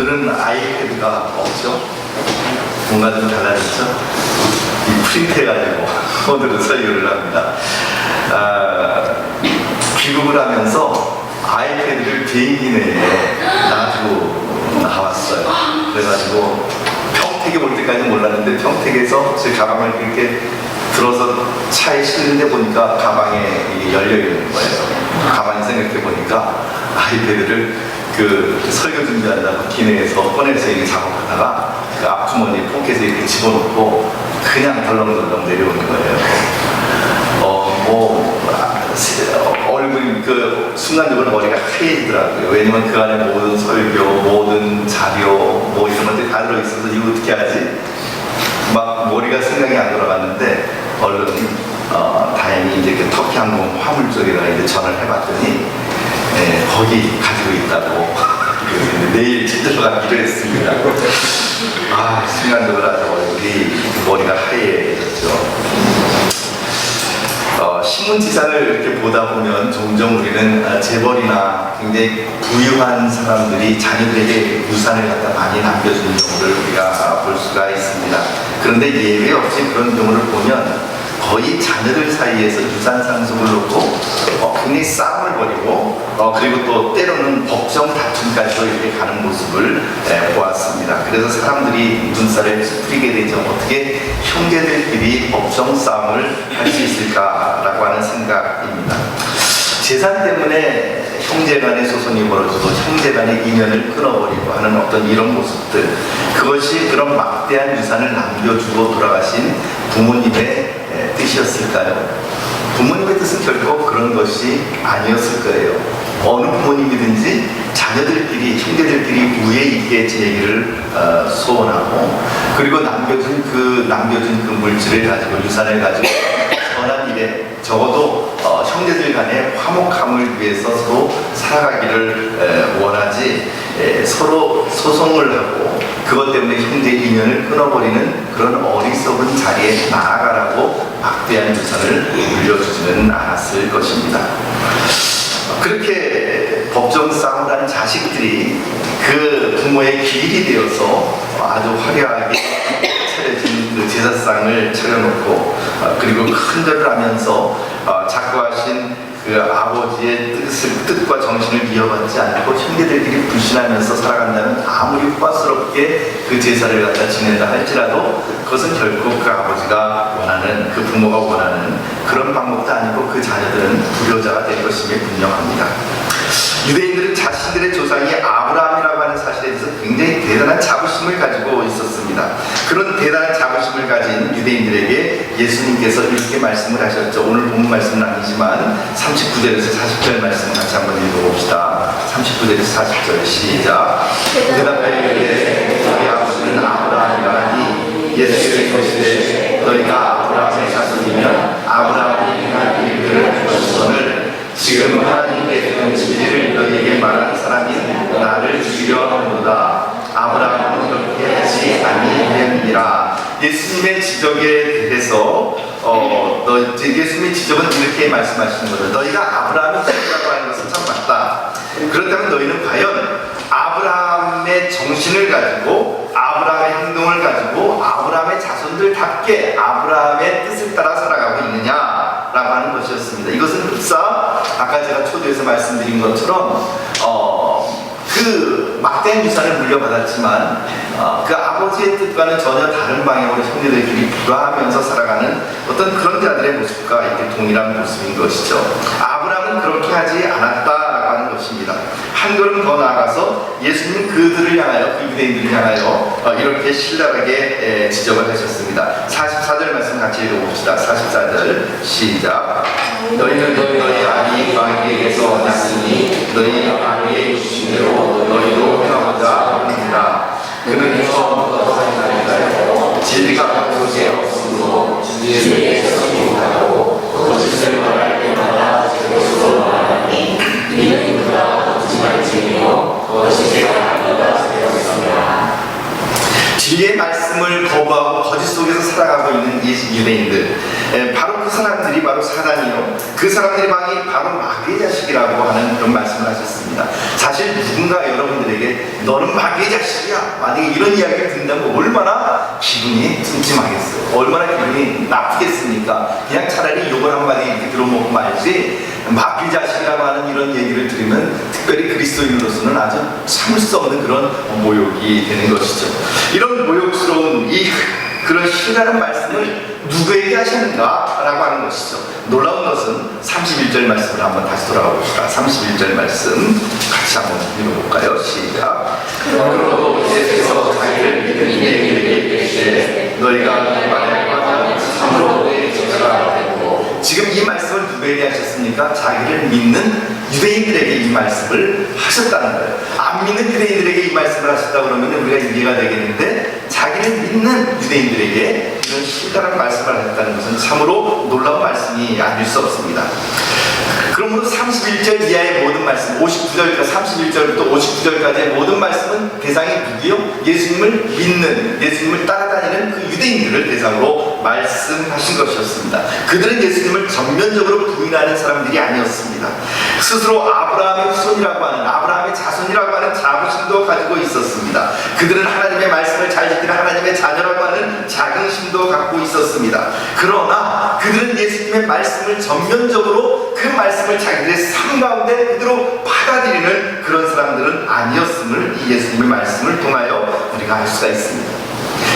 오늘은 아이패드가 없죠? 뭔가 좀 달라졌죠? 이 프린트해가지고 오늘은 설교를 합니다. 귀국을 하면서 아이패드를 비행기 내에 놔두고 나왔어요. 그래가지고 평택에 올 때까지 몰랐는데 평택에서 제 가방을 이렇게 들어서 차에 실는데 보니까 가방에 열려있는 거예요. 가만히 생각해 보니까 아이패드를 그 설교 준비한다고 기내에서 꺼내서 이렇게 작업하다가 그 앞주머니 포켓에 이렇게 집어넣고 그냥 덜렁덜렁 내려오는 거예요. 얼굴이 그 순간적으로 머리가 하얘지더라고요. 왜냐면 그 안에 모든 설교, 모든 자료, 뭐 이런 것들이 다 들어있어서 이거 어떻게 하지? 막 머리가 생각이 안 돌아갔는데 얼른 다행히 이제 그 터키 항공 화물 쪽에다가 이제 전화를 해봤더니 거기 가지고 있다고 내일 찾으러 가기로 했습니다. 순간적으로 아주 얼굴이 머리가 하얘졌죠. 신문지상을 이렇게 보다 보면 종종 우리는 재벌이나 굉장히 부유한 사람들이 자녀들에게 유산을 갖다 많이 남겨주는 경우를 우리가 볼 수가 있습니다. 그런데 예외 없이 그런 경우를 보면 거의 자녀들 사이에서 유산 상속을 놓고 굉장히 싸움을 벌이고 그리고 또 때로는 법정 다툼까지도 이렇게 가는 모습을 보았습니다. 그래서 사람들이 눈살을 찌푸리게 되죠. 어떻게 형제들끼리 법정 싸움을 할 수 있을까라고 하는 생각입니다. 재산 때문에 형제간의 소송이 벌어지고 형제간의 인연을 끊어버리고 하는 어떤 이런 모습들, 그것이 그런 막대한 유산을 남겨주고 돌아가신 부모님의 뜻이었을까요? 부모님의 뜻은 결코 그런 것이 아니었을 거예요. 어느 부모님이든지 자녀들끼리, 형제들끼리 우애 있게 지내기를 소원하고, 그리고 남겨준 그 물질을 가지고, 유산을 가지고 선한 일에 적어도 형제들 간의 화목함을 위해서 서로 살아가기를 원하지, 서로 소송을 하고 그것 때문에 형제 인연을 끊어버리는 그런 어리석은 자리에 나아가라고 막대한 유산을 물려주지는 않았을 것입니다. 그렇게 법정 싸움을 하는 자식들이 그 부모의 길이 되어서 아주 화려하게 차려진 그 제사상을 차려놓고 그리고 큰절을 하면서 작고하신 그 아버지의 뜻과 정신을 이어받지 않고 형제들끼리 불신하면서 살아간다면 아무리 후반스럽게 그 제사를 갖다 지낸다 할지라도 그것은 결코 그 아버지가 원하는, 그 부모가 원하는 그런 방법도 아니고 그 자녀들은 불효자가 될 것임이 분명합니다. 유대인들은 자신들의 조상이 아브라함이라고 하는 사실에 대해서 굉장히 대단한 자부심을 가지고 있었습니다. 그런 대단한 자부심을 가진 유대인들에게 예수님께서 이렇게 말씀을 하셨죠. 오늘 본 말씀은 아니지만 39절에서 40절 말씀 같이 한번 읽어봅시다. 39절에서 40절 시작. 대답하여 이르되 너희 아버지는 아브라함이라 하니 예수께서 이르시되 너희가 아브라함의 자손이면 아브라함이 행한 일들을 보시거늘 지금 하나님께 주는 진리를 너희에게 말하는 사람이 나를 죽이려 하는도다. 아브라함은 그렇게 하지 아니하니라. 예수님의 지적에 대해서 예수님의 지적은 이렇게 말씀하시는 거죠. 너희가 아브라함의 자손이라고 하는 것은 참 맞다. 그렇다면 너희는 과연 아브라함의 정신을 가지고 아브라함의 행동을 가지고 아브라함의 자손들답게 아브라함의 뜻을 따라 살아가고 있느냐라고 하는 것이었습니다. 이것은 흡사 아까 제가 초두에서 말씀드린 것처럼 그 막대한 유산을 물려받았지만 그 아버지의 뜻과는 전혀 다른 방향으로 형제들끼리 불화하면서 살아가는 어떤 그런 자들의 모습과 이렇게 동일한 모습인 것이죠. 아브라함은 그렇게 하지 않았다라고 하는 것입니다. 한 걸음 더 나아가서 예수님은 그들을 향하여, 그 유대인들을 향하여 이렇게 신랄하게 지적을 하셨습니다. 44절 말씀 같이 읽어봅시다. 44절 시작. 너희는 너희 아비 마귀에게서 났으니 너희 아비의 주신 대로 너희도 행하고자 하느니라. 그는 처음부터 사인하니까요 진리가 그곳에 없으므로 진리에 서지 못하고 거짓을 말할 때마다 그것으로 말하니 이는 그가 거짓말 중이요 거짓의 아비가 되었습니다. 진리의 말씀을 거부하고 거짓 속에서 살아가고 있는 이 유대인들, 바로 그 사람들이 바로 사단이요, 그 사람들이 바로 마귀의 자식이라고 하는 그런 말씀을 하셨습니다. 사실 누군가 여러분들에게 너는 마귀의 자식이야, 만약에 이런 이야기를 듣는다면 얼마나 기분이 찜찜하겠어요. 얼마나 기분이 나쁘겠습니까? 그냥 차라리 욕을 한마디 이렇게 들어먹고 말지, 마귀 자식이라고 하는 이런 얘기를 들으면 특별히 그리스도인으로서는 아주 참을 수 없는 그런 모욕이 되는 것이죠. 이런 모욕스러운 그런 신라는 말씀을 누구에게 하시는가 라고 하는 것이죠. 놀라운 것은 31절 말씀을 한번 다시 돌아가 봅시다. 31절 말씀 같이 한번 읽어볼까요? 시작. 그러므로 예수께서 자기를 믿는 이들에게 이르시되 너희가 말에 맞아 참으로 내 제자가 되고. 지금 이 말씀을 누구에게 하셨습니까? 자기를 믿는 유대인들에게 이 말씀을 하셨다는 거예요. 안 믿는 유대인들에게 이 말씀을 하셨다 그러면 우리가 이해가 되겠는데, 자기를 믿는 유대인들에게 이런 신랄한 말씀을 하셨다는 것은 참으로 놀라운 말씀이 아닐 수 없습니다. 그러므로 31절 이하의 모든 말씀, 59절부터 31절부터 59절까지의 모든 말씀은 대상이 누구요? 예수님을 믿는, 예수님을 따라다니는 그 유대인들을 대상으로 말씀하신 것이었습니다. 그들은 예수님을 전면적으로 부인하는 사람들이 아니었습니다. 스스로 아브라함의 후손이라고 하는, 아브라함의 자손이라고 하는 자부심도 가지고 있었습니다. 그들은 하나님의 말씀을 잘 지키는 하나님의 자녀라고 하는 자긍심도 갖고 있었습니다. 그러나 그들은 예수님의 말씀을 전면적으로 그 말씀을 자기들의 삶 가운데 그대로 받아들이는 그런 사람들은 아니었음을 이 예수님의 말씀을 통하여 우리가 알 수가 있습니다.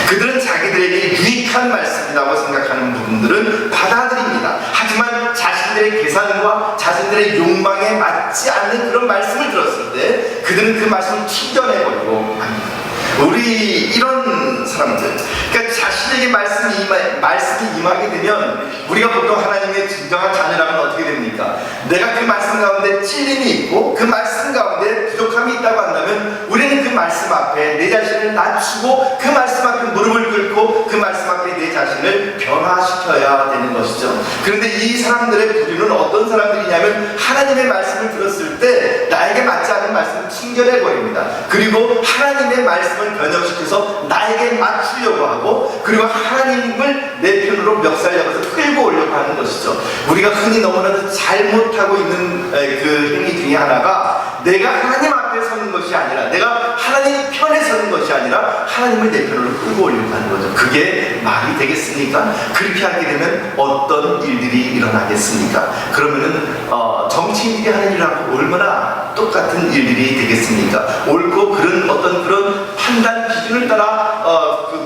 그들은 자기들에게 유익한 말씀이라고 생각하는 부분들은 받아들입니다. 하지만 자신들의 계산과 자신들의 욕망에 맞지 않는 그런 말씀을 들었을 때 그들은 그 말씀을 튕겨내버리고 합니다. 우리 이런 사람들, 그러니까 자신에게 말씀이 임하게 되면 우리가 보통 하나님의 진정한 자녀라면 어떻게 됩니까? 내가 그 말씀 가운데 찔림이 있고 그 말씀 가운데 부족함이 있다고 한다면 우리는 그 말씀 앞에 내 자신을 낮추고 그 말씀 앞에 무릎을 꿇고 그 말씀 앞에 내 자신을 변화시켜야 되는 것이죠. 그런데 이 사람들의 부류는 어떤 사람들이냐면 하나님의 말씀을 들었을 때 나에게 맞지 않는 말씀을 튕겨내버립니다. 그리고 하나님의 말씀을 변형시켜서 나에게 맞추려고 하고, 그리고 하나님을 내 편으로 멱살 잡아서 끌고 오려고 하는 것이죠. 우리가 흔히 너무나도 잘못하고 있는 그 행위 중에 하나가 내가 하나님 앞에 서는 것이 아니라, 내가 하나님 편에 서는 것이 아니라 하나님을 내 편으로 끌고 오려고 하는 거죠. 그게 말이 되겠습니까? 그렇게 하게 되면 어떤 일들이 일어나겠습니까? 그러면은 정치인들이 하는 일하고 얼마나 똑같은 일들이 되겠습니까? 옳고 그런 어떤 그런 판단 기준을 따라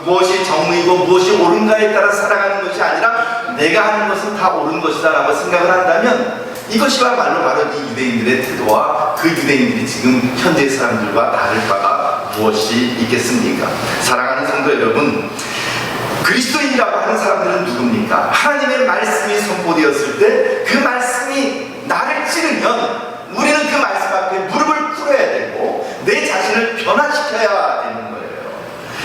무엇이 정의고 무엇이 옳은가에 따라 살아가는 것이 아니라 내가 하는 것은 다 옳은 것이다 라고 생각을 한다면 이것이야말로 바로 이 유대인들의 태도와 그 유대인들이 지금 현재 사람들과 다를 바가 무엇이 있겠습니까? 사랑하는 성도 여러분, 그리스도인이라고 하는 사람들은 누굽니까? 하나님의 말씀이 선포되었을 때 그 말씀이 나를 찌르면 우리는 그 말씀 앞에 무릎을 꿇어야 되고 내 자신을 변화시켜야 되는 거예요.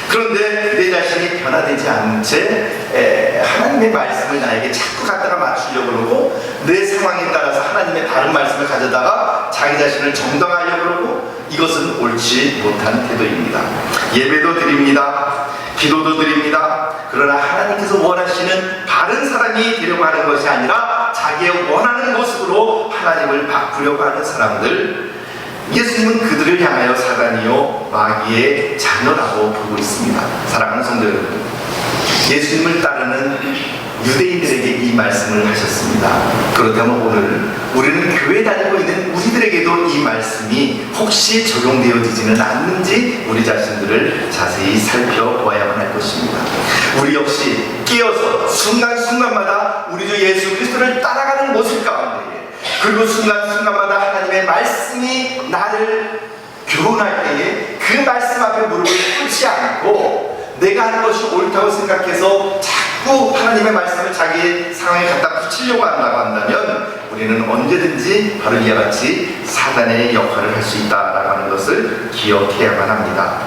그런데 내 자신이 변화되지 않은 채 하나님의 말씀을 나에게 자꾸 갖다가 맞추려고 그러고 내 상황에 따라서 하나님의 다른 말씀을 가져다가 자기 자신을 정당하려고 그러고, 이것은 옳지 못한 태도입니다. 예배도 드립니다. 기도도 드립니다. 그러나 하나님께서 원하시는 바른 사람이 되려고 하는 것이 아니라 자기의 원하는 모습으로 하나님을 바꾸려고 하는 사람들, 예수님은 그들을 향하여 사단이요 마귀의 자녀라고 부르고 있습니다. 사랑하는 성도 여러분, 예수님을 따르는 유대인들에게 이 말씀을 하셨습니다. 그렇다면 오늘 우리는 교회 다니고 있는 우리들에게도 이 말씀이 혹시 적용되어지지는 않는지 우리 자신들을 자세히 살펴보아야만 할 것입니다. 우리 역시 깨어서 순간순간마다 우리 주 예수 그리스도를 따라가는 모습 가운데, 그리고 순간순간마다 하나님의 말씀이 나를 교훈할 때에 그 말씀 앞에 무릎을 꿇지 않고 내가 하는 것이 옳다고 생각해서 자꾸 하나님의 말씀을 자기의 상황에 갖다 붙이려고 한다고 한다면 우리는 언제든지 바로 이와 같이 사단의 역할을 할 수 있다라고 하는 것을 기억해야만 합니다.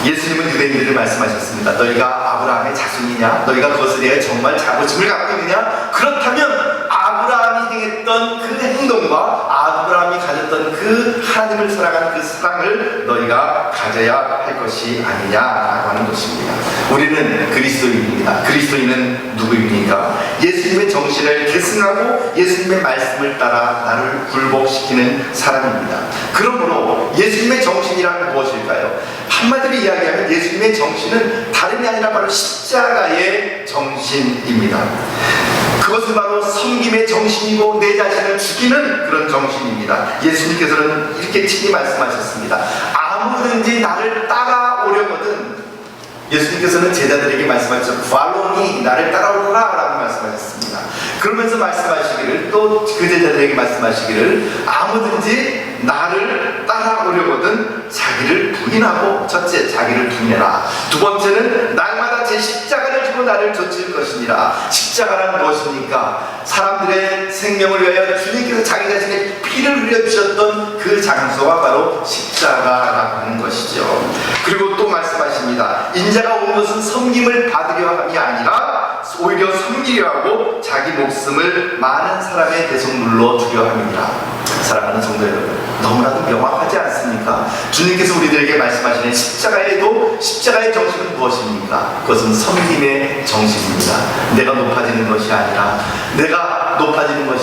예수님은 유대인들을 말씀하셨습니다. 너희가 아브라함의 자손이냐? 너희가 그것에 대해 정말 자부심을 갖고 있느냐? 그렇다면 아브라함이 행했던 그 행동과 아브라함이 가졌던 그 하나님을 사랑한 그 사랑을 너희가 가져야 할 것이 아니냐라고 하는 것입니다. 우리는 그리스도인입니다. 그리스도인은 누구입니까? 예수님의 정신을 계승하고 예수님의 말씀을 따라 나를 굴복시키는 사람입니다. 그러므로 예수님의 정신이란 무엇일까요? 한마디로 이야기하면 예수님의 정신은 다름이 아니라 바로 십자가의 정신입니다. 그것은 바로 섬김의 정신이고 내 자신을 죽이는 그런 정신입니다. 예수님께서는 이렇게 친히 말씀하셨습니다. 아무든지 나를 따라오려거든, 예수님께서는 제자들에게 말씀하셨죠. 팔로니, 나를 따라오라 라고 말씀하셨습니다. 그러면서 말씀하시기를, 또 그 제자들에게 말씀하시기를, 아무든지 나를 따라오려거든 자기를 부인하고, 첫째 자기를 부인해라, 두 번째는 날마다 제 십자가를 지고 나를 좇을 것이니라. 십자가란 무엇입니까? 사람들의 생명을 위하여 주님께서 자기 자신의 피를 흘려주셨던 그 장소가 바로 십자가라고 하는 것이죠. 그리고 또 말씀하십니다. 인자가 온 것은 섬김을 받으려 함이 아니라 오히려 섬기려 하고 자기 목숨을 많은 사람의 대속물로 주려 함이니라. 사랑하는 성도 여러분, 너무나도 명확하지 않습니까? 주님께서 우리들에게 말씀하시는 십자가에도 십자가의 정신은 무엇입니까? 그것은 섬김의 정신입니다. 내가 높아지는 것이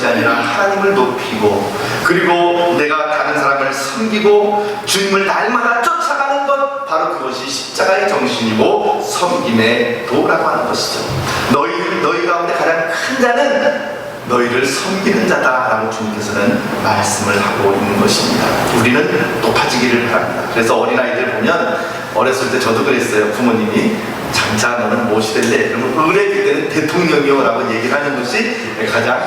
아니라 하나님을 높이고, 그리고 내가 다른 사람을 섬기고 주님을 날마다 쫓아가는 것, 바로 그것이 십자가의 정신이고 섬김의 도라고 하는 것이죠. 너희 가운데 가장 큰 자는 너희를 섬기는 자다라고 주님께서는 말씀을 하고 있는 것입니다. 우리는 높아지기를 바랍니다. 그래서 어린아이들 보면, 어렸을 때 저도 그랬어요. 부모님이 장차 너는 무엇이 될래? 그러면 그래, 그때는 대통령이요 라고 얘기를 하는 것이 가장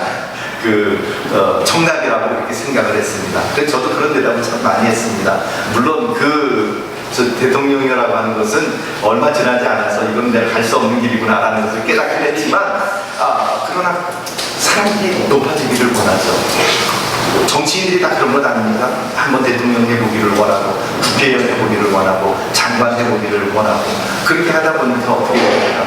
정답이라고 이렇게 생각을 했습니다. 그래서 저도 그런 대답을 참 많이 했습니다. 물론 저 대통령이라고 하는 것은 얼마 지나지 않아서 이건 내가 갈 수 없는 길이구나 라는 것을 깨닫긴 했지만, 그러나 사람들이 높아지기를 원하죠. 정치인들이 다 그런 것 아닙니까? 한번 대통령 해보기를 원하고, 국회의원 해보기를 원하고, 장관 해보기를 원하고, 그렇게 하다 보니까 어떻게 됩니까?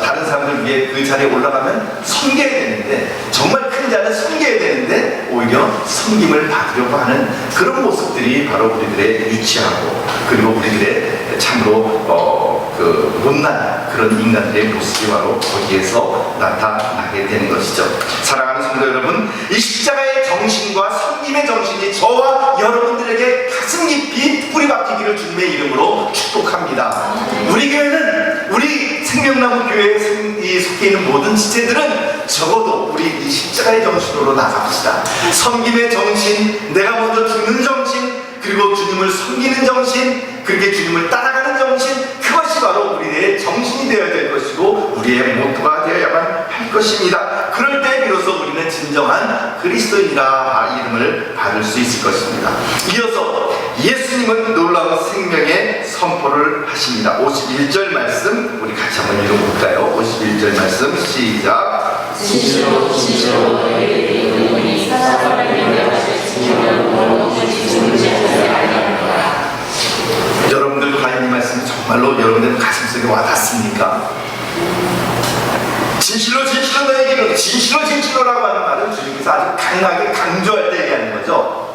다른 사람들 위해 그 자리에 올라가면 섬겨야 되는데, 정말 큰 자는 섬겨야 되는데 오히려 섬김을 받으려고 하는 그런 모습들이 바로 우리들의 유치하고, 그리고 우리들의 참으로 못난 그런 인간들의 모습이 바로 거기에서 나타나게 되는 것이죠. 사랑하는 성도 여러분, 이 십자가의 정신과 섬김의 정신이 저와 여러분들에게 가슴 깊이 뿌리박히기를 주님의 이름으로 축복합니다. 우리 교회는, 우리 생명나무 교회에 속해 있는 모든 지체들은 적어도 우리 이 십자가의 정신으로 나갑시다. 섬김의 정신, 내가 먼저 죽는 정신, 그리고 주님을 섬기는 정신, 그렇게 주님을 따라가는 정신, 그것이 바로 우리의 정신이 되어야 될 것이고 우리의 모토가 되어야만 할 것입니다. 그럴 때 비로소 우리는 진정한 그리스도인이라 이름을 받을 수 있을 것입니다. 이어서 예수님은 놀라운 생명의 선포를 하십니다. 51절 말씀 우리 같이 한번 읽어볼까요? 51절 말씀 시작. 진실로 진실로 너희에게 이르노니 사람을 인정하시면 너희는 존재하지 아니하리라. 여러분들 과연 이 말씀이 정말로 여러분들 가슴속에 와닿습니까? 진실로 진실로 너희에게 이르노니, 진실로 진실로라고 하는 말은 주님께서 아주 강하게 강조할 때 얘기하는 거죠.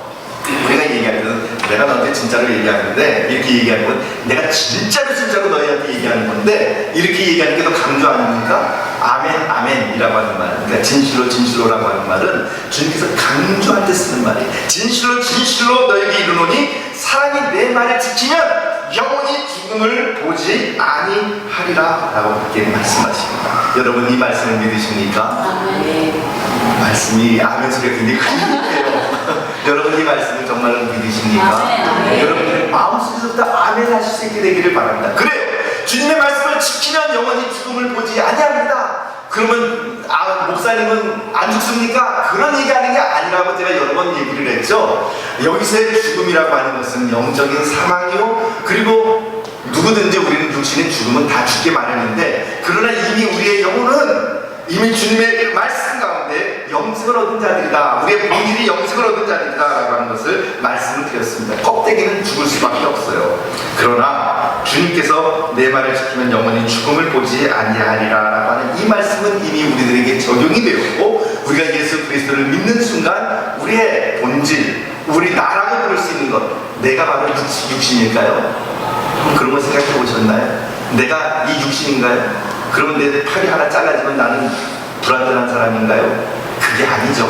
우리가 얘기하면 내가 너한테 진짜로 얘기하는데, 이렇게 얘기하는 건 내가 진짜로 너희한테 얘기하는 건데, 이렇게 얘기하는 게 더 강조 아닙니까? 아멘 아멘이라고 하는 말, 그러니까 진실로 진실로라고 하는 말은 주님께서 강조할 때 쓰는 말이에요. 진실로 진실로 너희에게 이르노니 사람이 내 말을 지키면 영원히 죽음을 보지 아니하리라 라고 그렇게 말씀하십니다. 여러분 이 말씀을 믿으십니까? 네. 말씀이 아멘 소리가 굉장히 큰일이에요. 여러분 이 말씀을 정말로 믿으십니까? 여러분들의 마음속에서부터 아멘 하실 수 있게 되기를 바랍니다. 그래요, 주님의 말씀을 지키면 영원히 죽음을 보지 아니합니다. 그러면 목사님은 안 죽습니까? 그런 얘기하는 게 아니라고 제가 여러 번 얘기를 했죠. 여기서의 죽음이라고 하는 것은 영적인 사망이요, 그리고 누구든지 우리는 육신의 죽음은 다 죽게 마련인데, 그러나 이미 우리의 영혼은 이미 주님의 말씀 가운데 영생을 얻은 자들이다, 우리의 본질이 영생을 얻은 자들이다 라고 하는 것을 말씀을 드렸습니다. 껍데기는 죽을 수밖에 없어요. 그러나 주님께서 내 말을 지키면 영원히 죽음을 보지 아니하리라 라고 하는 이 말씀은 이미 우리들에게 적용이 되었고, 우리가 예수 그리스도를 믿는 순간 우리의 본질, 우리 나라고 부를 수 있는 것, 내가 바로 육신일까요? 그런 거 생각해 보셨나요? 내가 이 육신인가요? 그러면 내 팔이 하나 잘라지면 나는 불완전한 사람인가요? 그게 아니죠.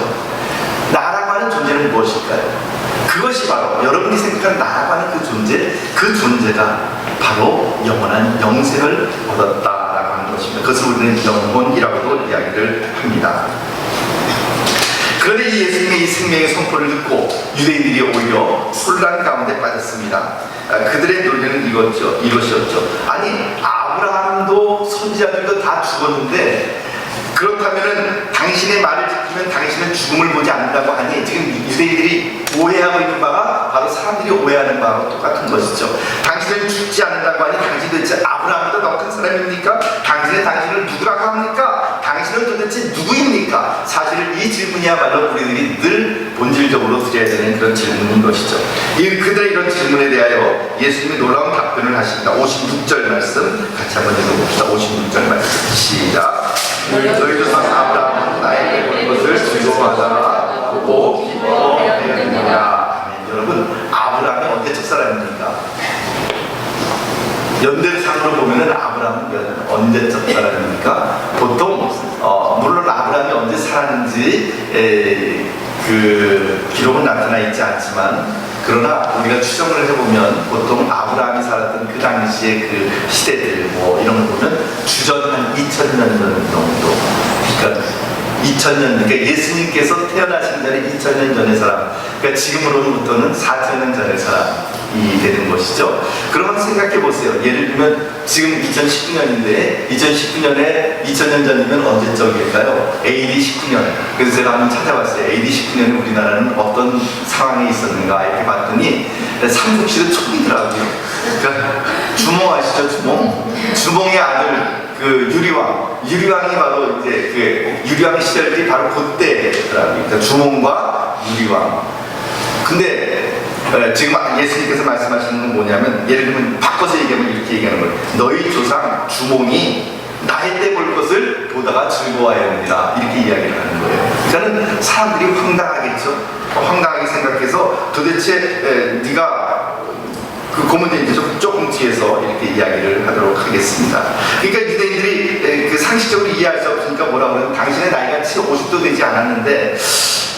나라고 하는 존재는 무엇일까요? 그것이 바로 여러분이 생각하는 나라고 하는 그 존재가 바로 영원한 영생을 얻었다라고 하는 것입니다. 그것을 우리는 영혼이라고도 이야기를 합니다. 그런데 이 예수님의 이 생명의 선포를 듣고 유대인들이 오히려 혼란 가운데 빠졌습니다. 그들의 논리는 이것이었죠. 아니, 아브라함도 선지자들도 다 죽었는데 그렇다면은 당신의 말을 지키면 당신은 죽음을 보지 않는다고 하니, 지금 유대인들이 오해하고 있는 바가 바로 사람들이 오해하는 바와 똑같은 것이죠. 당신은 죽지 않는다고 하니 당신 도대체 아브라함보다 더 큰 사람입니까? 당신을 누구라고 합니까? 당신은 도대체 누구입니까? 사실 이 질문이야말로 우리들이 늘 본질적으로 드려야 되는 그런 질문인 것이죠. 그들의 이런 질문에 대하여 예수님이 놀라운 답변을 하십니다. 56절 말씀 같이 한번 읽어봅시다. 56절 말씀 시작. 너희 조상 아브라함은 나에게 본 것을 즐거워하다가 보고 기뻐하였느니라. 여러분, 아브라함이 언제적 사람입니까? 연대상으로 보면은 아브라함은 언제적 사람입니까? 보통 물론 아브라함이 언제 살았는지 그 기록은 나타나 있지 않지만, 그러나 우리가 추정을 해보면 보통 아브라함이 살았던 그 당시의 그 시대들 뭐 이런 거 보면 주전 한 2000년 정도, 그러니까 2000년, 그러니까 예수님께서 태어나신 전에 2000년 전의 사람, 그러니까 지금으로부터는 4000년 전의 사람이 되는 것이죠. 그러면 생각해 보세요. 예를 들면 지금 2019년인데 2019년에 2000년 전이면 언제적일까요? AD 19년. 그래서 제가 한번 찾아봤어요. AD 19년에 우리나라는 어떤 상황에 있었는가 이렇게 봤더니 삼국시대 초기더라고요. 그러니까 주몽 아시죠? 주몽의 아들 그 유리왕이 바로 이제 그 유리왕 시절이 바로 그때더라고요. 그러니까 주몽과 유리왕. 근데 지금 예수님께서 말씀하시는 건 뭐냐면, 예를 들면 바꿔서 얘기하면 이렇게 얘기하는 거예요. 너희 조상 주몽이 나의 때 볼 것을 보다가 즐거워하였느니라, 이렇게 이야기를 하는 거예요. 그러니까 사람들이 황당하겠죠. 황당하게 생각해서 도대체 네가 그 문제 이제 조금 뒤에서 이렇게 이야기를 하도록 하겠습니다. 그러니까 유대인들이 그 상식적으로 이해할 수 없으니까 뭐라고 그러면, 당신의 나이가 채 50도 되지 않았는데,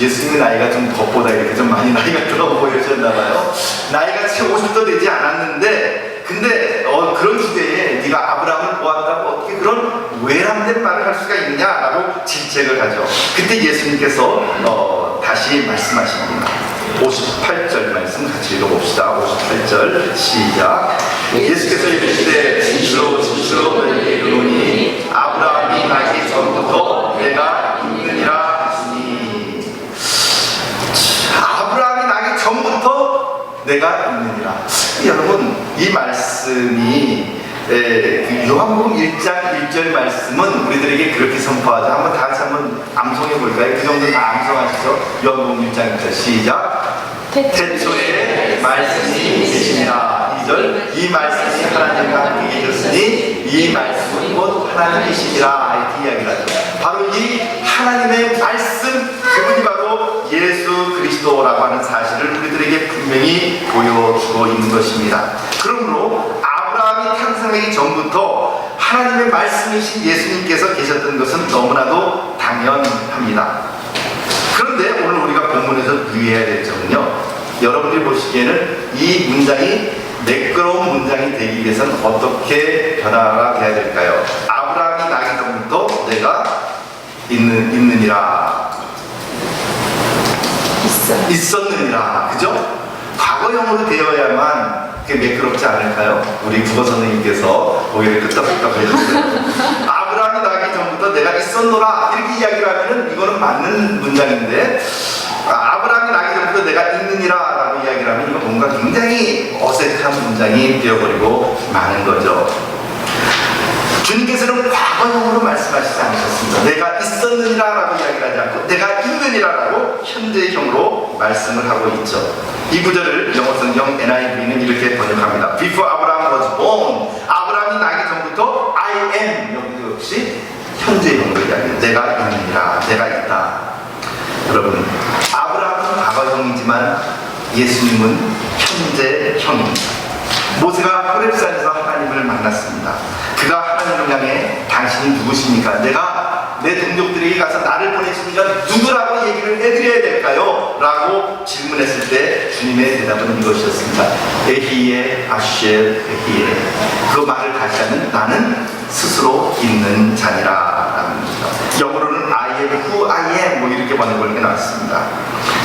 예수님의 나이가 좀 겉보다 이렇게 좀 많이 나이가 들어 보여졌나봐요. 나이가 채 50도 되지 않았는데, 근데 그런 주제에 네가 아브라함을 보았다고 어떻게 그런 외람된 말을 할 수가 있느냐라고 질책을 하죠. 그때 예수님께서 다시 말씀하십니다. 58절 말씀 같이 읽어봅시다. 58절 시작. 예수께서 이르시되 진실로 너희에게 이르노니 아브라함이 나기 전부터 내가 있느니라 하시니. 아브라함이 나기 전부터 내가 있느니라. 여러분, 이 말씀이 요한복음 1장 1절 말씀은 우리들에게 그렇게 선포하죠. 한번 다 같이 한번 암송해 볼까요? 그 정도 다 암송하시죠? 요한복음 1장 1절 시작. 태초에 말씀이 계시니라. 2절 이 말씀이 하나님과 함께 계셨으니 이 말씀은 곧 하나님이시니라. 이렇게 이야기를 하죠. 바로 이 하나님의 말씀, 그분이 바로 예수 그리스도라고 하는 사실을 우리들에게 분명히 보여주고 있는 것입니다. 그러므로 아브라함이 탄생하기 전부터 하나님의 말씀이신 예수님께서 계셨던 것은 너무나도 당연합니다. 그런데 오늘 우리가 본문에서 유의해야 될 점은요, 여러분들이 보시기에는 이 문장이 매끄러운 문장이 되기 위해서는 어떻게 변화가 돼야 될까요? 아브라함이 나기 전부터 내가 있느니라, 있었느니라, 그죠? 과거형으로 되어야만 그게 매끄럽지 않을까요? 우리 국어 선생님께서 고개를 끄덕끄덕 해주세요. 아브라함이 나기 전부터 내가 있었노라, 이렇게 이야기를 하면은 이거는 맞는 문장인데, 아브라함이 나기 전부터 내가 있느니라 라고 이야기를 하면 이거 뭔가 굉장히 어색한 문장이 되어버리고 마는 거죠. 주님께서는 과거형으로 말씀하시지 않으셨습니다. 내가 있었느니라 라고 이야기를 하지 않고 내가 있느니라 라고 현재형으로 말씀을 하고 있죠. 이 구절을 영어 성경 NIV는 이렇게 번역합니다. Before Abraham was born, 아브라함이 나기 전부터 I am, 여기도 역시 현재형으로 이야기해요. 내가 있느니라, 내가 있다. 예수님은 현재 형입니다. 모세가 호렙산에서 하나님을 만났습니다. 그가 하나님을 향해 당신이 누구십니까? 내가 내 동족들에게 가서 나를 보내주면 누구라고 얘기를 해드려야 될까요? 라고 질문했을 때 주님의 대답은 이것이었습니다. 에히에 아쉘 에히에. 그 말을 다시 하면 나는 스스로 있는 자니라 합니다. 영어로는 I am who I am 뭐 이렇게 번역을 해놨습니다.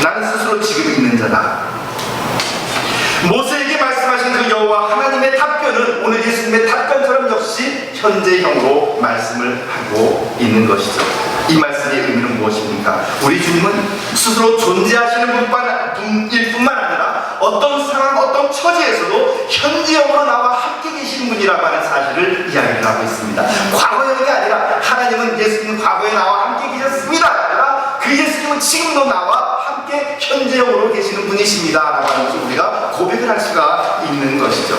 나는 스스로 지금 있는 자다. 모세에게 말씀하신 그 여호와 하나님의 답변은 오늘 예수님의 답변처럼 역시 현재형으로 말씀을 하고 있는 것이죠. 이 말씀의 의미는 무엇입니까? 우리 주님은 스스로 존재하시는 분일 뿐만 아니라 어떤 상황, 어떤 처지에서도 현재형으로 나와 함께 계시는 분이라고 하는 사실을 이야기를 하고 있습니다. 과거형이 아니라 하나님은 예수님은 과거에 나와 함께 계셨습니다. 아니라 그 예수님은 지금도 나와 함께 현재형으로 계시는 분이십니다 라고 하는 것을 우리가 고백을 할 수가 있는 것이죠.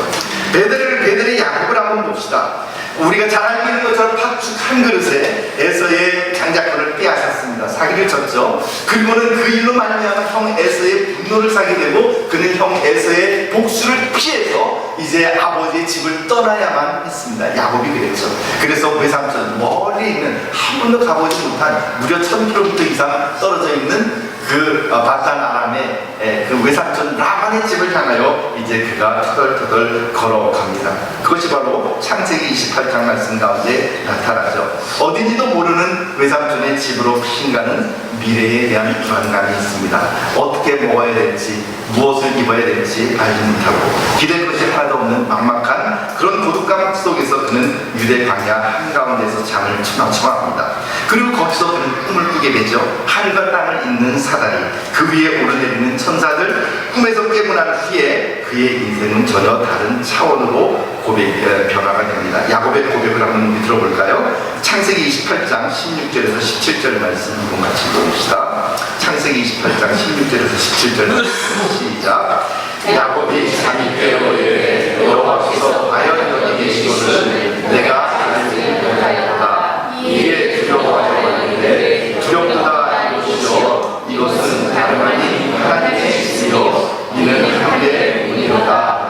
베드로의 야곱을 한번 봅시다. 우리가 잘 알고 있는 것처럼 팥죽 한 그릇에 에서의 장자권을 빼앗았습니다. 사기를 쳤죠. 그리고는 그 일로 말미암아 형 에서의 분노를 사게 되고 그는 형 에서의 복수를 피해서 이제 아버지의 집을 떠나야만 했습니다. 야곱이 그랬죠. 그래서 외삼촌 멀리 있는 한 번도 가보지 못한 무려 1000km 이상 떨어져 있는 그 바산 아람의 그 외삼촌 라반의 집을 향하여 이제 그가 터덜터덜 걸어갑니다. 그것이 바로 창세기 28장 말씀 가운데 나타나죠. 어딘지도 모르는 외삼촌의 집으로 피신가는 미래에 대한 불안감이 있습니다. 어떻게 먹어야 될지, 무엇을 입어야 될지 알지 못하고 기댈 것이 하나도 없는 막막한 그런 고독감 속에서 그는 유대 광야 한가운데서 잠을 청합니다. 그리고 거기서 그는 꿈을 꾸게 되죠. 하늘과 땅을 잇는 사다리, 그 위에 오르내리는 천사들, 꿈에서 깨고 난 후에 그의 인생은 전혀 다른 차원으로 변화가 됩니다. 야곱의 고백을 한번 우리 들어볼까요? 창세기 28장 16절에서 17절 말씀 한번 같이 봅시다. 창세기 28장 16절에서 17절 말씀 시작. 야곱이 잠이 깨어 이르되 여호와께서 과연 여기 계시거늘 내가 알지 못하였다. 이에 두려워하였는데 두렵다 이것이요 이것은 다름 아닌 하나님의 집이요 이는 하늘의 문이로다.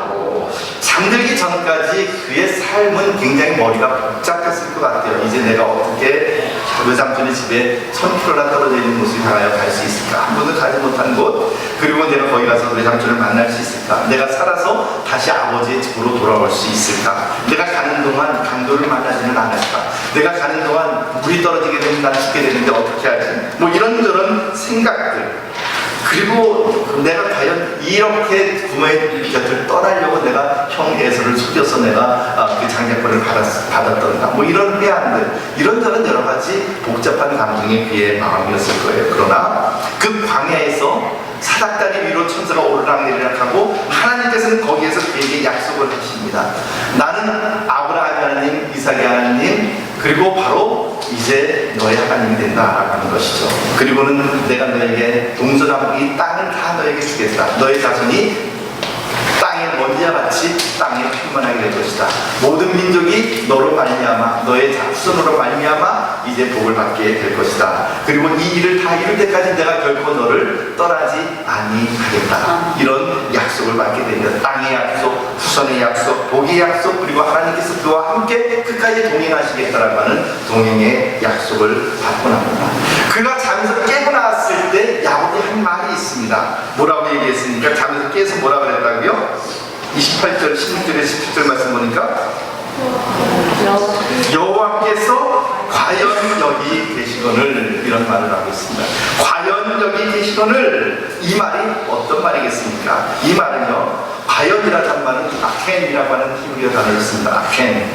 잠들기 전까지 그의 삶은 굉장히 머리가 복잡했을 것 같아요. 이제 내가 어떻게 외삼촌의 집에 1000km나 떨어져 있는 곳을 향하여 갈 수 있을까? 한 번도 가지 못한 곳, 그리고 내가 거기 가서 외삼촌을 만날 수 있을까? 내가 살아서 다시 아버지의 집으로 돌아올 수 있을까? 내가 가는 동안 강도를 만나지는 않을까? 내가 가는 동안 물이 떨어지게 되면 난 죽게 되는데 어떻게 하지? 뭐 이런저런 생각들. 그리고 내가 과연 이렇게 부모의 곁을 떠나려고 내가 형 에서를 속여서 내가 그 장자권을 받았던가 뭐 이런 회한들, 이런저런 여러 가지 복잡한 감정이 그의 마음이었을 거예요. 그러나 그 광야에서 사닥다리 위로 천사가 오르락내리락 하고 하나님께서는 거기에서 그에게 약속을 하십니다. 나는 아브라함의 하나님, 이삭의 하나님, 그리고 바로 이제 너의 하나님이 된다라고 하는 것이죠. 그리고는 내가 너에게 동서남북 이 땅을 다 너에게 주겠다. 너의 자손이 땅의 먼지와 같이 땅에 충만하게 될 것이다. 모든 민족이 너로 말미암아 너의 후손으로 말미암아 이제 복을 받게 될 것이다. 그리고 이 일을 다 이룰 때까지 내가 결코 너를 떠나지 아니하겠다. 이런 약속을 받게 됩니다. 땅의 약속, 후손의 약속, 복의 약속, 그리고 하나님께서 그와 함께 끝까지 동행하시겠다라고 하는 동행의 약속을 받고 납니다. 그가 잠에서 깨고 나왔을 때 야곱이 한 말이 있습니다. 뭐라고 얘기했습니까? 잠에서 깨서 뭐라 그랬다고요? 28절, 16절에 17절 말씀 보니까 여호와께서 과연 여기 계시거늘 이런 말을 하고 있습니다. 과연 여기 계시거늘, 이 말이 어떤 말이겠습니까? 이 말은요, 과연이라는 말은 아켄이라고 하는 히브리어 단어였습니다. 아켄.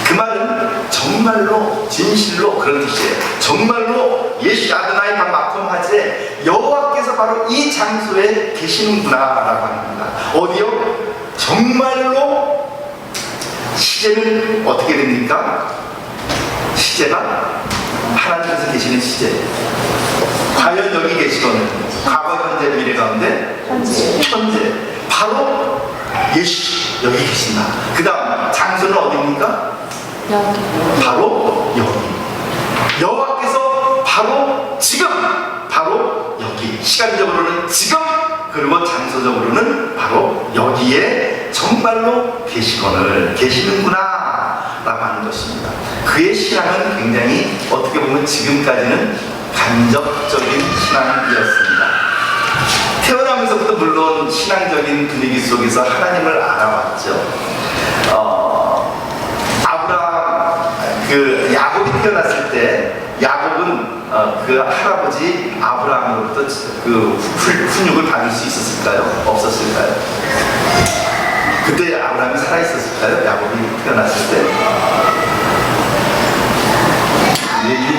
그 말은 정말로 진실로 그런 뜻이에요. 정말로 예시 아드나이 마콤하제, 여호와께서 바로 이 장소에 계시는구나 라고 합니다. 어디요? 정말로 시제는 어떻게 됩니까? 시제가 하나님께서 계시는 시제. 과연 여기 계시거든. 과거, 현재, 미래 가운데 현재. 바로 예수 여기 계신다. 그 다음 장소는 어디입니까? 여기. 바로 여기. 여호와께서 바로 지금, 바로 여기. 시간적으로는 지금 그리고 장소적으로는 바로 여기에 정말로 계시는구나 라고 하는 것입니다. 그의 신앙은 굉장히 어떻게 보면 지금까지는 간접적인 신앙이었습니다. 태어나면서부터 물론 신앙적인 분위기 속에서 하나님을 알아왔죠. 야곱이 태어났을 때 야곱은 그 할아버지 아브라함으로부터 그 훈육을 받을 수 있었을까요? 없었을까요? 그때 아브라함이 살아있었을까요? 야곱이 태어났을 때?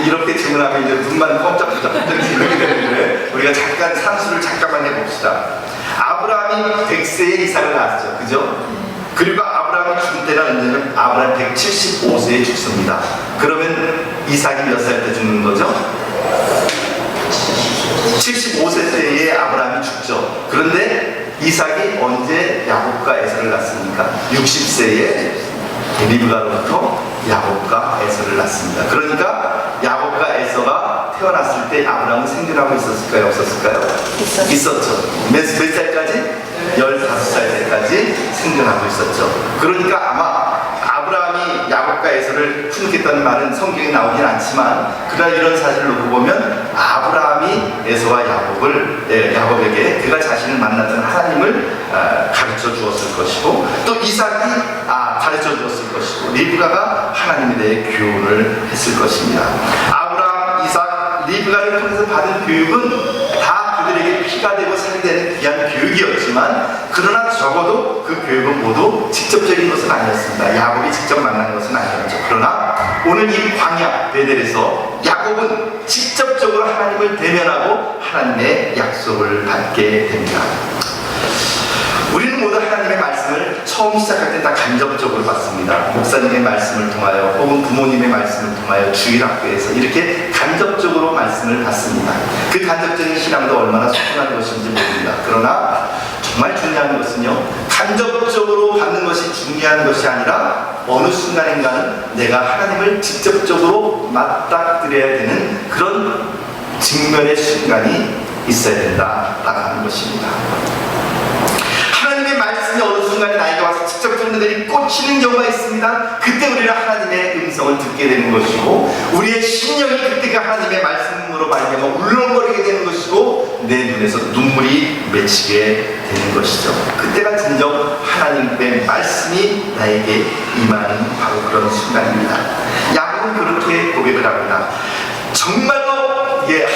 이렇게 질문하면 이제 눈만 껌짝껌짝 흔들리게 되는데 우리가 잠깐 산수를 잠깐만 해봅시다. 아브라함이 100세에 이삭을 낳았죠. 그죠? 그리고 아브라함이 죽을 때가 언제냐면 아브라함 175세에 죽습니다. 그러면 이삭이 몇 살 때 죽는 거죠? 75세 때에 아브라함이 죽죠. 그런데 이삭이 언제 야곱과 에서를 낳습니까? 60세에 리브가로부터 야곱과 에서를 낳습니다. 그러니까 야곱과 에서가 태어났을 때 아브라함은 생존하고 있었을까요? 없었을까요? 있었죠. 몇 살까지? 15살 때까지 생존하고 있었죠. 그러니까 아마 아브라함이 야곱과 에서를 훈육했다는 말은 성경에 나오진 않지만 그러나 이런 사실을 놓고 보면 아브라함이 에서와 야곱에게 그가 자신을 만났던 하나님을 가르쳐 주었을 것이고 또 이삭이 가르쳐 주었을 것이고 리브가가 하나님에 대해 교훈을 했을 것입니다. 아브라함, 이삭, 리브가를 통해서 받은 교육은 다 그들에게 피가 되고 살이 되는 귀한 교육이었지만 그러나 적어도 그 교육은 모두 직접적인 것은 아니었습니다. 야곱이 직접 만난 것은 아니었죠. 그러나 오늘 이 광야 베델에서 야곱은 직접적으로 하나님을 대면하고 하나님의 약속을 받게 됩니다. 우리는 모두 하나님의 말씀을 처음 시작할 때 다 간접적으로 받습니다. 목사님의 말씀을 통하여 혹은 부모님의 말씀을 통하여 주일학교에서 이렇게 간접적으로 말씀을 받습니다. 그 간접적인 신앙도 얼마나 소중한 것인지 모릅니다. 그러나 정말 중요한 것은요, 간접적으로 받는 것이 중요한 것이 아니라 어느 순간인가는 내가 하나님을 직접적으로 맞닥뜨려야 되는 그런 직면의 순간이 있어야 된다라고 하는 것입니다. 하나님의 말씀이 어느 순간에 나에게 와서 직접적으로 내리 꽂히는 경우가 있습니다. 그때 우리는 하나님의 음성을 듣게 되는 것이고 우리의 신령이 그때 그 하나님의 말씀으로 말미암아 울렁거리게 되는 것이고 내 눈에서 눈물이 맺히게 되는 것이죠. 그때가 진정 하나님의 말씀이 나에게 임하는 바로 그런 순간입니다. 야곱은 그렇게 고백을 합니다. 정말로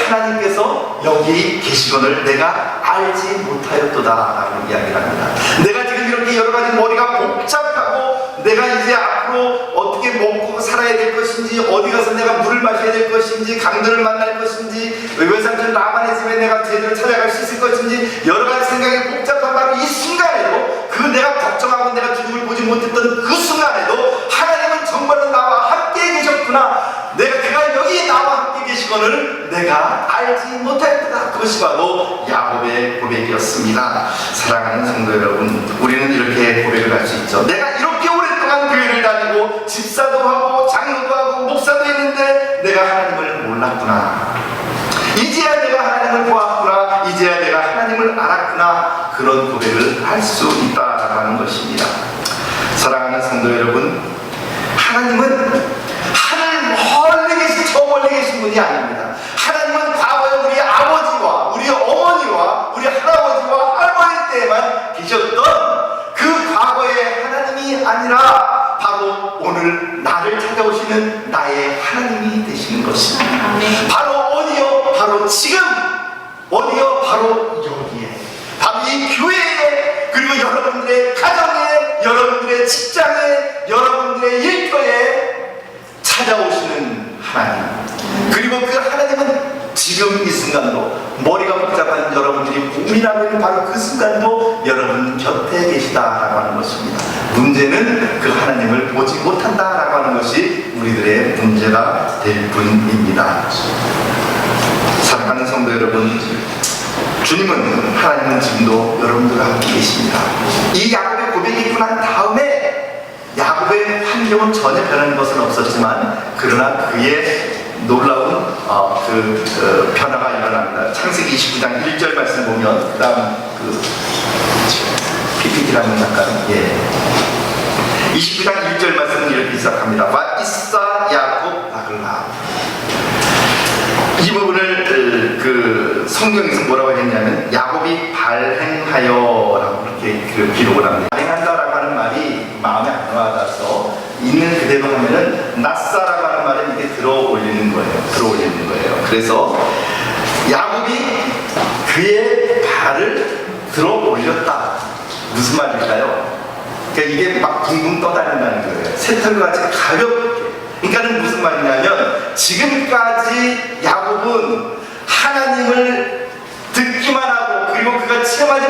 하나님께서 여기 계시거늘 내가 알지 못하였도다 라고 이야기를 합니다. 내가 지금 이렇게 여러가지 머리가 복잡하고 내가 이제 앞으로 어떻게 먹고 살아야 될 것인지 어디 가서 내가 물을 마셔야 될 것인지 강들을 만날 것인지 외삼촌 라반의 집에 내가 제대로 찾아갈 수 있을 것인지 여러가지 생각이 복잡한 바로 이 순간에도 그 내가 걱정하고 내가 주님을 보지 못했던 그 순간에도 하나님은 정말로 나와 함께 계셨구나, 내가 그가 여기 나와 함께 계시거늘 내가 알지 못했다. 그것이 바로 야곱의 고백이었습니다. 사랑하는 성도 여러분, 우리는 이렇게 고백을 할 수 있죠. 내가 이렇게 오랫동안 교회를 다니고 집사도 하고 장로도 하고 목사도 했는데 내가 하나님을 몰랐구나, 이제야 내가 하나님을 보았구나, 이제야 내가 하나님을 알았구나, 그런 고백을 할 수 있다라고 하는 것입니다. 사랑하는 성도 여러분, 하나님은 멀리 계신 저 멀리 계신 분이 아닙니다. 하나님은 과거에 우리 아버지와 우리 어머니와 우리 할아버지와 할머니 때에만 계셨던 그 과거의 하나님이 아니라 바로 오늘 나를 찾아오시는 나의 하나님이 되시는 것입니다. 바로 어디요? 바로 지금. 어디요? 바로 여기에, 바로 이 교회에, 그리고 여러분들의 가정에, 여러분들의 직장에, 여러분들의 일터에 찾아오시는 하나님. 그리고 그 하나님은 지금 이 순간도 머리가 복잡한 여러분들이 고민하고 있는 바로 그 순간도 여러분 곁에 계시다라고 하는 것입니다. 문제는 그 하나님을 보지 못한다라고 하는 것이 우리들의 문제가 될 뿐입니다. 사랑하는 성도 여러분, 주님은, 하나님은 지금도 여러분들과 함께 계십니다. 이 야곱의 고백이 있고 난 다음에 야곱의 환경은 전혀 변하는 것은 없었지만 그러나 그의 놀라운 변화가 일어납니다. 창세기 29장 1절 말씀 보면 그 다음 PPT라는 약간 29장 1절 말씀은 이렇게 시작합니다. 와 이사 야곱 바글라. 이 부분을 성경에서 뭐라고 했냐면 야곱이 발행하여라고 이렇게 기록을 합니다. 발행한다라고 하는 말이 마음에 안 와닿아서 있는 그대로 하면은 낫사라고 하는 말은 이게 들어 올리는 거예요. 그래서 야곱이 그의 발을 들어 올렸다. 무슨 말일까요? 그러니까 이게 막 붕붕 떠다닌다는 거예요. 새털과 같이 가볍게. 그러니까는 무슨 말이냐면 지금까지 야곱은 하나님을 듣기만 하고 그리고 그가 체험하지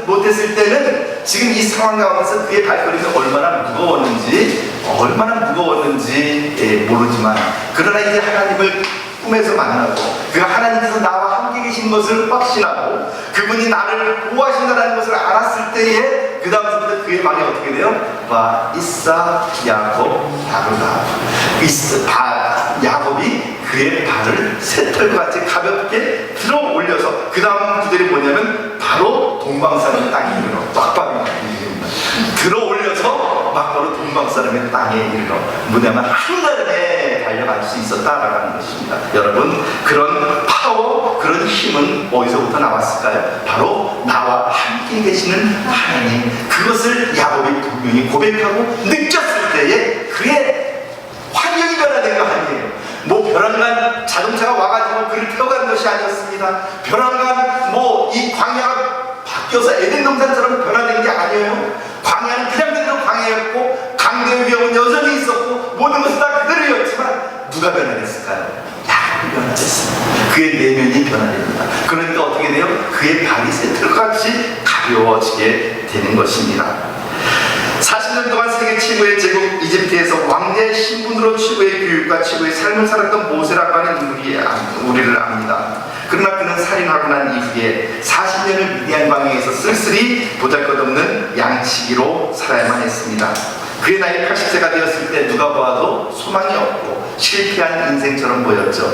못했을 때는 지금 이 상황 가운데서 그의 발걸음이 얼마나 무거웠는지 모르지만 그러나 이제 하나님을 꿈에서 만나고 그가 하나님께서 나와 함께 계신 것을 확신하고 그분이 나를 보호하신다는 것을 알았을 때에 그 다음부터 그의 말이 어떻게 돼요? 와 이사 야곱 바르다. 야곱이 그의 발을 새털같이 가볍게 들어 올려서 그 다음 구절이 뭐냐면 바로 동방사람의 땅에 이르러 빡빡이 들어 올려서 바로 동방사람의 땅에 이르러 뭐냐면 한가름에 달려갈 수 있었다라고 하는 것입니다. 여러분 그런 파워 그런 힘은 어디서부터 나왔을까요? 바로 나와 함께 계시는 하나님 그것을 야곱이 분명히 고백하고 느꼈을 때에 그의 환경이 변화된 거 아니에요. 뭐 벼랑간 자동차가 와가지고 그를 태워간 것이 아니었습니다. 벼랑간 이 광야가 바뀌어서 에덴 동산처럼 변화된 게 아니에요. 광야는 그냥 그대로 광야였고 강도의 위험은 여전히 있었고 모든 것은 다 그대로였지만 누가 변화됐을까요? 야곱이 변화됐습니다. 그의 내면이 변화됩니다. 그러니까 어떻게 돼요? 그의 발이 새털같이 가벼워지게 되는 것입니다. 40년 동안 세계 최고의 제국 이집트에서 왕자의 신분으로 최고의 교육과 최고의 삶을 살았던 모세라고 하는 우리를 압니다. 그러나 그는 살인하고 난 이후에 40년을 미디안 광야에서 쓸쓸히 보잘것없는 양치기로 살아야만 했습니다. 그의 나이 80세가 되었을 때 누가 보아도 소망이 없고 실패한 인생처럼 보였죠.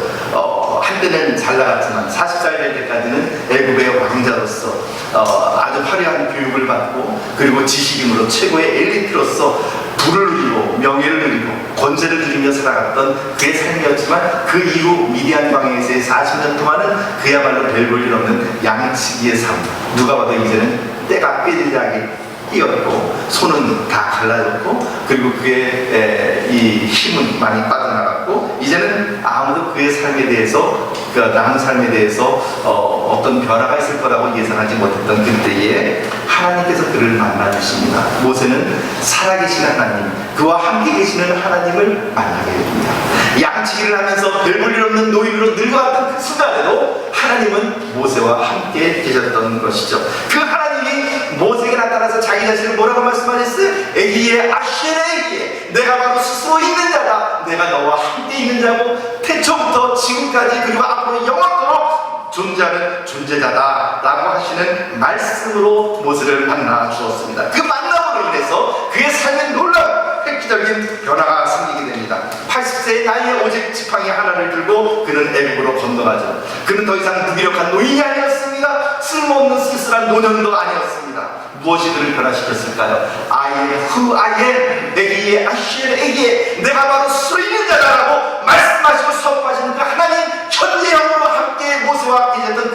한때는 잘 나갔지만 40살 될 때까지는 애굽의 왕자로서 아주 화려한 교육을 받고 그리고 지식인으로 최고의 엘리트로서 부를 누리고 명예를 누리고 권세를 누리며 살아갔던 그의 삶이었지만 그 이후 미디안 광야에서의 40년 동안은 그야말로 별 볼 일 없는 양치기의 삶. 누가 봐도 이제는 때가 꾀질하게 띄었고 손은 다 갈라졌고 그리고 그의 이 힘은 많이 빠져나갔고 이제는 아무도 그의 삶에 대해서 남은 삶에 대해서 어떤 변화가 있을 거라고 예상하지 못했던 그때에 하나님께서 그를 만나주십니다. 모세는 살아계신 하나님 그와 함께 계시는 하나님을 만나게 됩니다. 양치기를 하면서 별 볼 일 없는 노인으로 늙어갔던 그 순간에도 하나님은 모세와 함께 계셨던 것이죠. 그 하나님이 모세에게 나타나서 자기 자신을 뭐라고 말씀하셨어요? 에기에 아쉐레에기에 내가 바로 스스로 있는 자다. 내가 너와 함께 있는 자고 태초부터 지금까지 그리고 앞으로 영원토록 존재하는 존재자다 라고 하시는 말씀으로 모세를 만나 주었습니다. 그 만남으로 인해서 그의 삶에 놀라운 획기적인 변화가 생기게 됩니다. 80세의 나이에 오직 지팡이 하나를 들고 그는 애굽으로 건너가죠. 그는 더 이상 무기력한 노인이 아니었습니다. 쓸모없는 쓸쓸한 노년도 아니었습니다. 무엇이 그를 변화시켰을까요? I am who I am 에기에 아시엘에게 내가 바로 스스로 있는 자다라고 말씀하시고 선포하시는 그 하나님 현재 영으로 함께 모세와 계셨던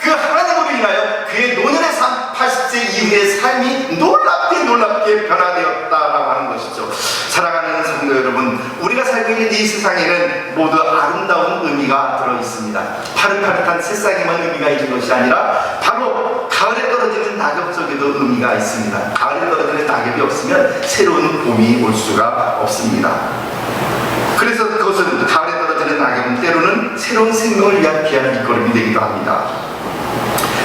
그 하나님으로 인하여 그의 노년의 삶 80세 이후의 삶이 놀랍게 변화되었다라고 하는 것이죠. 사랑하는 성도 여러분, 우리가 살고 있는 이 세상에는 모두 아름다운 의미가 들어있습니다. 파릇파릇한 새싹에만 의미가 있는 것이 아니라 바로 가을에 떨어지는 낙엽 속에도 의미가 있습니다. 가을에 떨어지는 낙엽이 없으면 새로운 봄이 올 수가 없습니다. 그래서 그것은 가을에 떨어지는 낙엽은 때로는 새로운 생명을 위한 귀한 밑거름이 되기도 합니다.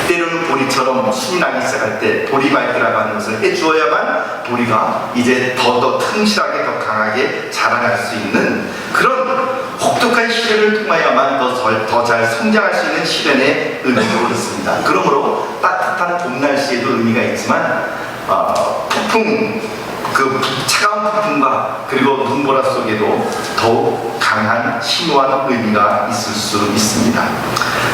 때로는 보리처럼 순이 나기 시작할 때 보리 말기라고 하는 것을 해주어야만 보리가 이제 더 튼실하게 더 강하게 자라날 수 있는 그런 혹독한 시련을 통하여만 더 잘 성장할 수 있는 시련의 의미도 그렇습니다. 그러므로 따뜻한 봄 날씨에도 의미가 있지만 폭풍 차가운 차가운 폭풍과 그리고 눈보라 속에도 더욱 강한 심오한 의미가 있을 수 있습니다.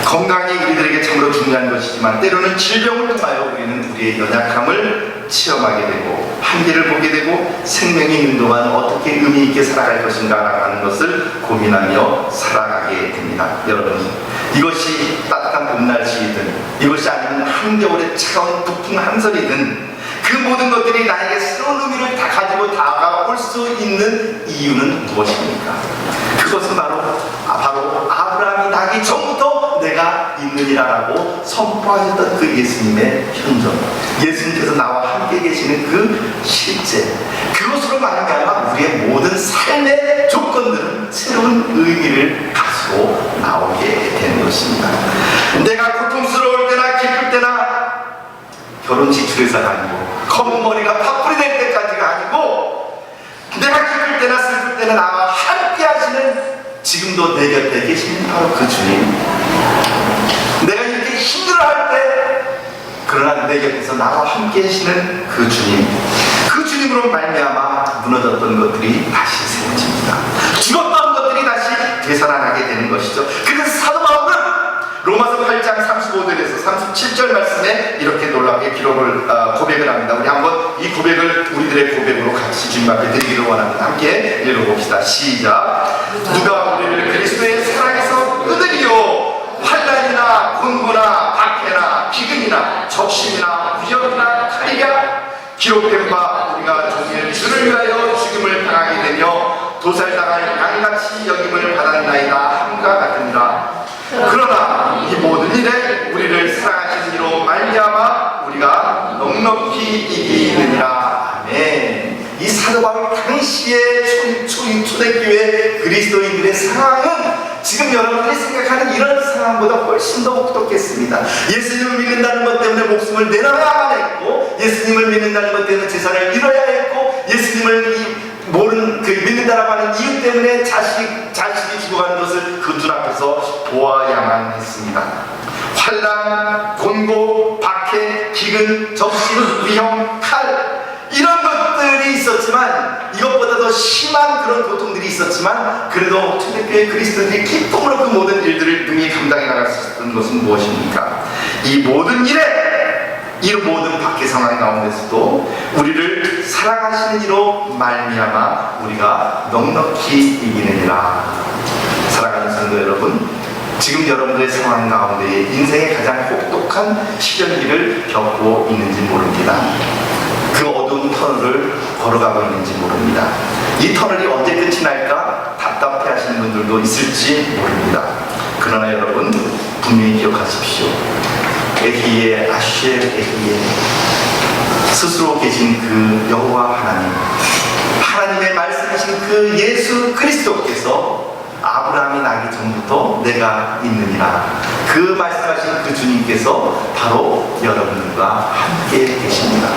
건강이 우리들에게 참으로 중요한 것이지만 때로는 질병을 통하여 우리는 우리의 연약함을 체험하게 되고 한계를 보게 되고 생명이 있는 동안 어떻게 의미 있게 살아갈 것인가 하는 것을 고민하며 살아가게 됩니다. 여러분, 이것이 따뜻한 봄날씨이든 이것이 아니면 한겨울의 차가운 북풍 한설이든 그 모든 것들이 나에게 새로운 의미를 다 가지고 다가올 수 있는 이유는 무엇입니까? 그것은 바로 아브라함이 나기 전부터 내가 있느니라라고 선포하셨던 그 예수님의 현존, 예수님께서 나와 함께 계시는 그 실제, 그것으로 말미암아 우리의 모든 삶의 조건들은 새로운 의미를 가지고 나오게 되는 것입니다. 내가 고통스러울 때나 기쁠 때나 결혼 지출회사가 아니고 검은 머리가 파뿌리 될 때까지가 아니고 내가 기쁠 때나 슬플 때나 나와 함께 하시는 지금도 내 곁에 계시는 바로 그 주님, 내가 이렇게 힘들어할 때 그러나 내 곁에서 나와 함께 계시는 그 주님, 그 주님으로 말미암아 무너졌던 것들이 다시 세워집니다. 죽었던 것들이 다시 되살아나게 되는 것이죠. 그래서 사도 바울은 로마서 8장 35절에서 37절 말씀에 이렇게 놀랍게 고백을 합니다. 우리 한번 이 고백을 우리들의 고백으로 같이 주님 앞에 드리기를 원합니다. 함께 읽어봅시다. 시작. 누가 우리를 그리스도의 사랑에서 끊으리요? 환난이나 곤고나 박해나 기근이나 적심이나 위협이나 칼이랴? 기록된 바 우리가 종일 주를 위하여 죽임을 당하게 되며 도살당할 양같이 여김을 받았나이다 함과 같으니라. 그러나 이 모든 일에 우리를 사랑하시는 이로 말미암아 우리가 넉넉히 이기느니라. 아멘. 이 사도 바울 당시의 초대교회 그리스도인들의 상황은 지금 여러분들이 생각하는 이런 상황보다 훨씬 더 혹독했습니다. 예수님을 믿는다는 것 때문에 목숨을 내놔야만 했고, 예수님을 믿는다는 것 때문에 재산을 잃어야 했고, 예수님을 믿는다라고 하는 이유 때문에 자식이 죽어가는 것을 그 눈앞에서 보아야만 했습니다. 환난, 곤고, 박해, 기근, 적신, 위험, 칼, 이런 것들이 있었지만, 이것보다 더 심한 그런 고통들이 있었지만, 그래도 초대교회 그리스도인들이 기쁨으로 그 모든 일들을 능히 감당해 나갈 수 있었던 것은 무엇입니까? 이 모든 일에, 이 모든 박해 상황 가운데서도 우리를 사랑하시는 이로 말미암아 우리가 넉넉히 이기느니라. 사랑하는 성도 여러분, 지금 여러분들의 상황 가운데 인생의 가장 혹독한 시련기를 겪고 있는지 모릅니다. 그 어두운 터널을 걸어가고 있는지 모릅니다. 이 터널이 언제 끝이 날까 답답해 하시는 분들도 있을지 모릅니다. 그러나 여러분, 분명히 기억하십시오. 에히예 아쉐 에히예, 스스로 계신 그 여호와 하나님, 하나님의 말씀하신 그 예수 그리스도께서 아브라함이 나기 전부터 내가 있느니라, 그 말씀하신 그 주님께서 바로 여러분들과 함께 계십니다.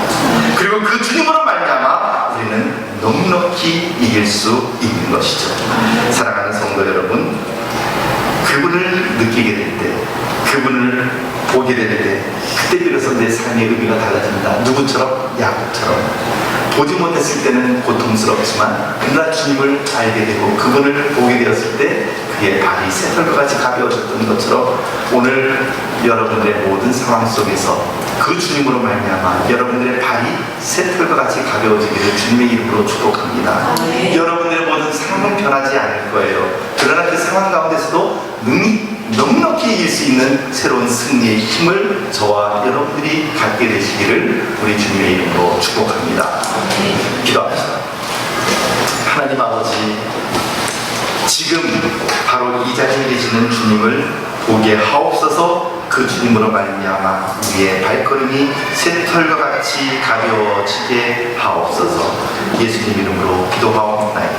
그리고 그 주님으로 말미암아 우리는 넉넉히 이길 수 있는 것이죠. 사랑하는 성도 여러분, 그분을 느끼게 될 때, 그분을 보게 될 때, 그때 비로소 내 삶의 의미가 달라진다. 누구처럼? 야곱처럼. 보지 못했을 때는 고통스럽지만 그러나 주님을 알게 되고 그분을 보게 되었을 때 그의 발이 새털과 같이 가벼워졌던 것처럼 오늘 여러분들의 모든 상황 속에서 그 주님으로 말미암아 여러분들의 발이 새털과 같이 가벼워지기를 주님의 이름으로 축복합니다. 여러분들의 모든 상황은 변하지 않을 거예요. 그러나 그 상황 가운데서도 넉넉히 이길 수 있는 새로운 승리의 힘을 저와 여러분들이 갖게 되시기를 우리 주님의 이름으로 축복합니다. 기도합시다. 하나님 아버지, 지금 바로 이 자리에 계시는 주님을 보게 하옵소서. 그 주님으로 말미암아 우리의 발걸음이 새털과 같이 가벼워지게 하옵소서. 예수님 이름으로 기도하옵나이다.